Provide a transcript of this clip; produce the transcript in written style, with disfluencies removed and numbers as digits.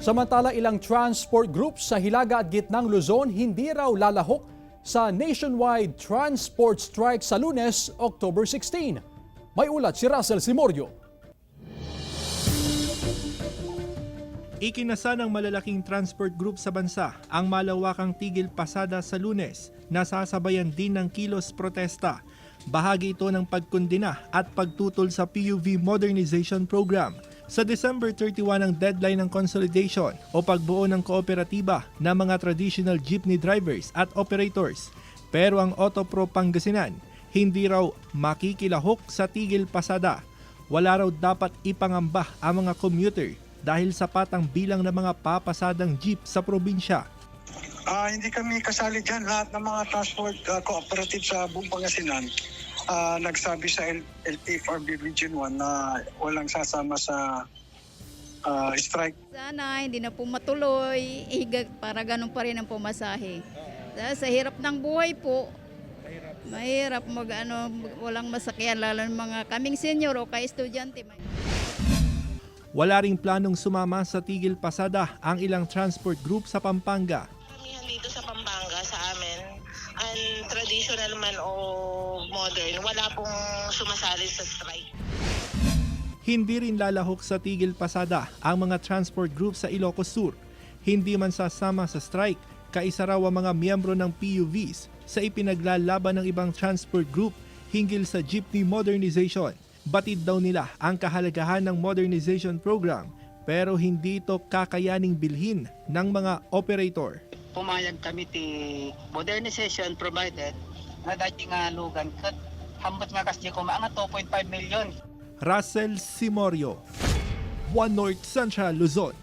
Samantala, ilang transport groups sa Hilaga at Gitnang Luzon hindi raw lalahok sa nationwide transport strike sa Lunes, October 16. May ulat si Russell Simorio. Ikinasa ng malalaking transport group sa bansa ang malawakang tigil pasada sa Lunes na sasabayan din ng kilos protesta. Bahagi ito ng pagkondena at pagtutol sa PUV Modernization Program. Sa December 31 ang deadline ng consolidation o pagbuo ng kooperatiba ng mga traditional jeepney drivers at operators. Pero ang Autopro Pangasinan hindi raw makikilahok sa tigil pasada. Wala raw dapat ipangamba ang mga commuter dahil sapat ang bilang ng mga papasadang jeep sa probinsya. Hindi kami kasali dyan. Lahat ng mga transport cooperative sa buong Pangasinan nagsabi sa LTFRB Region 1 na walang sasama sa strike. Sana hindi na po matuloy, para ganun pa rin ang pumasahe. Sa hirap ng buhay po, mahirap walang masakyan, lalo ng mga kaming senior o ka-estudyante. Wala ring planong sumama sa tigil pasada ang ilang transport group sa Pampanga. Karamihan dito sa Pampanga sa amin, ang traditional man o modern, wala pong sumasali sa strike. Hindi rin lalahok sa tigil pasada ang mga transport group sa Ilocos Sur. Hindi man sasama sa strike, kaisa raw ang mga miyembro ng PUVs sa ipinaglalaban ng ibang transport group hinggil sa jeepney modernization. Batid daw nila ang kahalagahan ng modernization program pero hindi ito kakayaning bilhin ng mga operator. Pumayag kami ti modernization provided na dati nga lugan kat hambot nga kasdi ko mga 2.5 million. Russell Simorio, One North Central Luzon.